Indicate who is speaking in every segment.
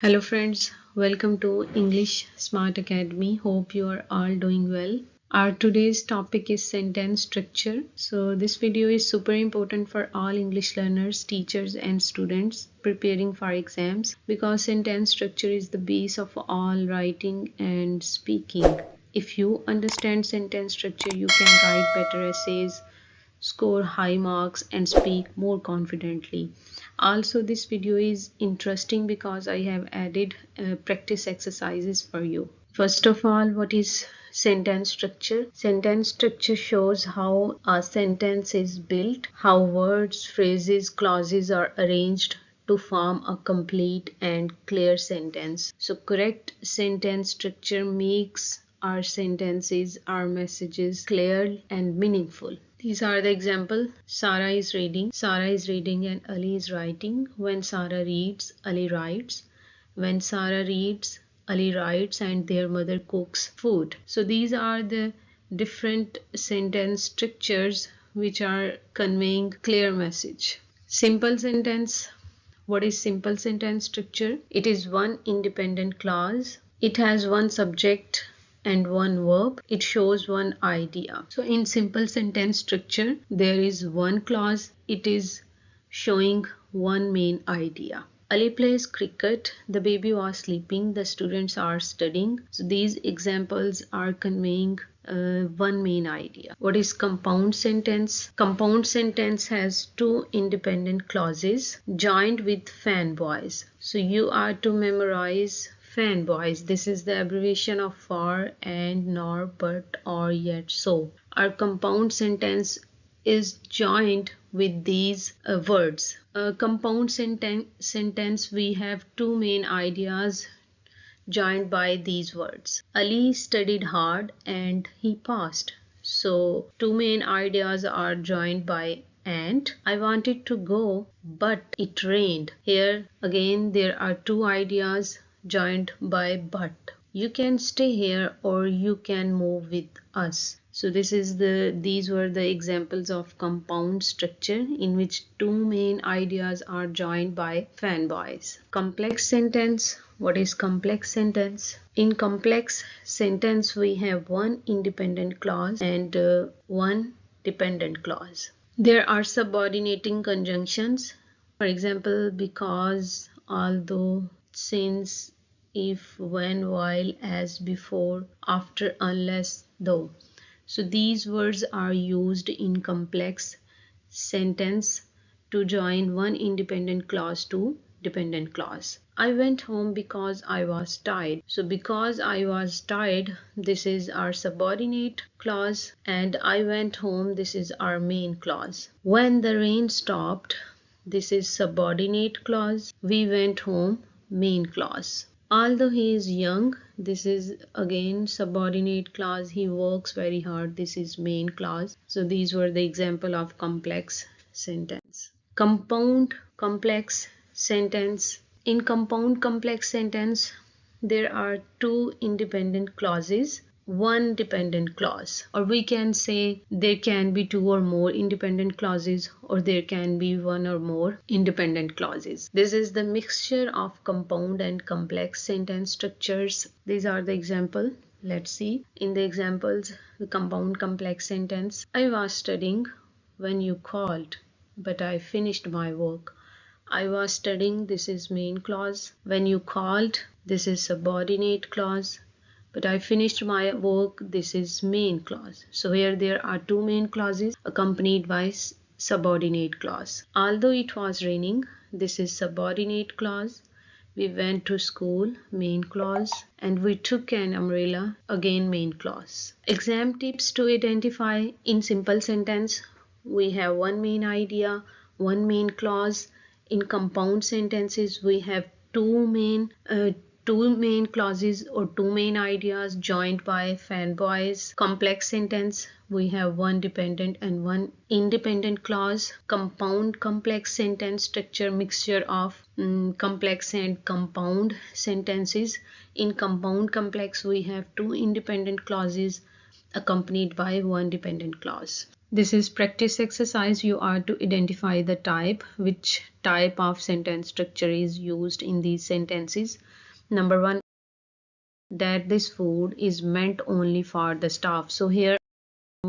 Speaker 1: Hello friends, welcome to English Smart Academy. Hope you are all doing well. Our today's topic is sentence structure. So this video is super important for all English learners, teachers and students preparing for exams because sentence structure is the base of all writing and speaking. If you understand sentence structure, you can write better essays, score high marks and speak more confidently. Also, this video is interesting because I have added practice exercises for you. First of all, what is sentence structure? Sentence structure shows how a sentence is built, how words, phrases, clauses are arranged to form a complete and clear sentence. So correct sentence structure makes our sentences, our messages clear and meaningful. These are the example. Sarah is reading and Ali is writing. When Sarah reads, Ali writes. When Sarah reads, Ali writes and their mother cooks food. So these are the different sentence structures which are conveying clear message. Simple sentence. What is simple sentence structure? It is one independent clause. It has one subject and one verb. It shows one idea. So in simple sentence structure, there is one clause. It is showing one main idea. Ali plays cricket, the baby was sleeping, the students are studying. So these examples are conveying one main idea. What is compound sentence? Compound sentence has two independent clauses joined with fanboys. So you are to memorize fanboys. This is the abbreviation of for, and, nor, but, or, yet, so. Our compound sentence is joined with these words. A compound sentence we have two main ideas joined by these words. Ali studied hard and he passed. So two main ideas are joined by and. I wanted to go but it rained. Here again there are two ideas joined by but. You can stay here or you can move with us. So these were the examples of compound structure in which two main ideas are joined by fanboys. Complex sentence. What is complex sentence? In complex sentence we have one independent clause and one dependent clause. There are subordinating conjunctions. For example, because, although, since, if, when, while, as, before, after, unless, though. So these words are used in complex sentence to join one independent clause to dependent clause. I went home because I was tired. So because I was tired, this is our subordinate clause, and I went home, this is our main clause. When the rain stopped, this is subordinate clause. We went home, main clause. Although he is young, this is again subordinate clause. He works very hard, this is main clause. So these were the example of complex sentence. Compound complex sentence. In compound complex sentence, there are two independent clauses, one dependent clause, or we can say there can be two or more independent clauses, or there can be one or more independent clauses. This is the mixture of compound and complex sentence structures. These are the example. Let's see. In the examples, the compound complex sentence. I was studying when you called, but I finished my work. I was studying, this is main clause. When you called, this is subordinate clause. But I finished my work, this is main clause. So here there are two main clauses accompanied by subordinate clause. Although it was raining, this is subordinate clause. We went to school, main clause, and we took an umbrella, again main clause. Exam tips to identify. In simple sentence, we have one main idea, one main clause. In compound sentences, we have two main clauses or two main ideas joined by fanboys. Complex sentence, we have one dependent and one independent clause. Compound complex sentence structure, mixture of complex and compound sentences. In compound complex, we have two independent clauses accompanied by one dependent clause. This is practice exercise. You are to identify the type, which type of sentence structure is used in these sentences. Number one, that this food is meant only for the staff. So here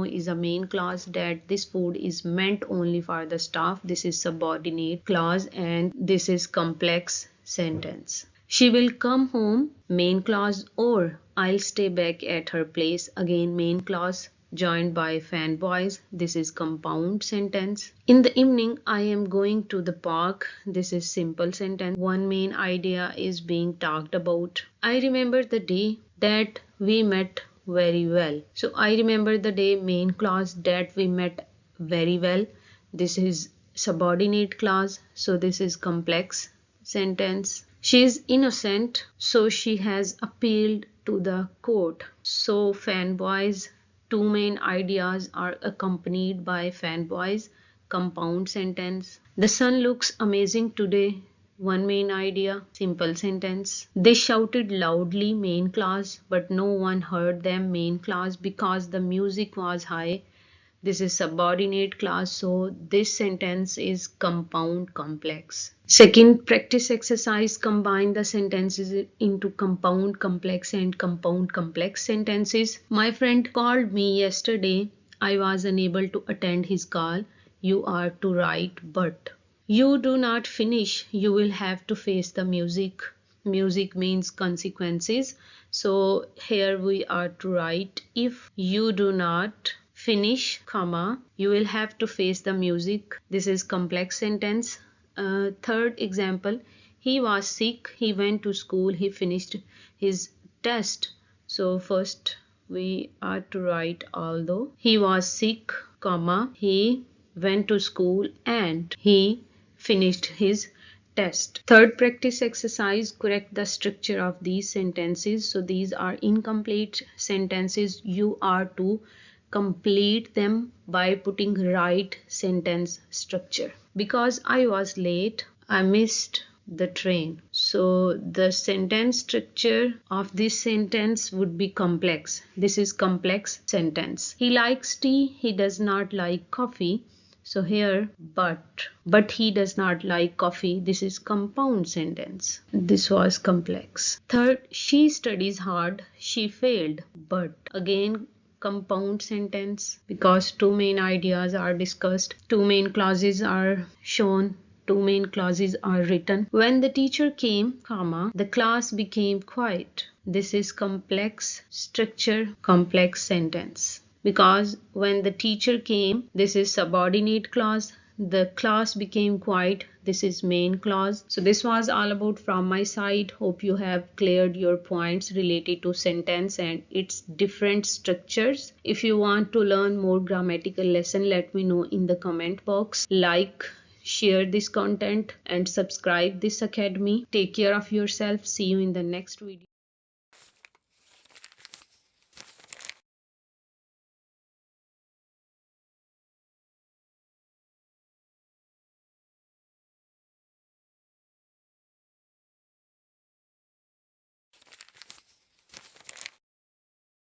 Speaker 1: is a main clause, that this food is meant only for the staff. This is subordinate clause and this is complex sentence. She will come home, main clause, or I'll stay back at her place, again main clause, joined by fanboys. This is compound sentence. In the evening, I am going to the park. This is simple sentence. One main idea is being talked about. I remember the day that we met very well. So I remember the day, main clause, that we met very well. This is subordinate clause. So this is complex sentence. She is innocent, so she has appealed to the court. So fanboys, two main ideas are accompanied by fanboys, compound sentence. The sun looks amazing today. One main idea, simple sentence. They shouted loudly, main clause, but no one heard them, main clause, because the music was high. This is subordinate clause, so this sentence is compound complex. Second practice exercise, combine the sentences into compound complex and compound complex sentences. My friend called me yesterday. I was unable to attend his call. You are to write, but you do not finish. You will have to face the music. Music means consequences. So here we are to write, if you do not finish, comma, you will have to face the music. This is complex sentence. Third example, he was sick, he went to school, he finished his test. So first we are to write, although he was sick, comma, he went to school and he finished his test. Third practice exercise, correct the structure of these sentences. So these are incomplete sentences. You are to complete them by putting right sentence structure. Because I was late, I missed the train. So the sentence structure of this sentence would be complex. This is complex sentence. He likes tea, he does not like coffee. So here, but he does not like coffee. This is compound sentence. This was complex. Third, she studies hard, she failed, but again compound sentence, because two main ideas are discussed, two main clauses are shown, two main clauses are written. When the teacher came, comma, the class became quiet. This is complex structure, complex sentence. Because when the teacher came, this is subordinate clause, the class became quiet, this is main clause. So this was all about from my side. Hope you have cleared your points related to sentence and its different structures. If you want to learn more grammatical lesson, let me know in the comment box. Like, share this content and subscribe this academy. Take care of yourself. See you in the next video.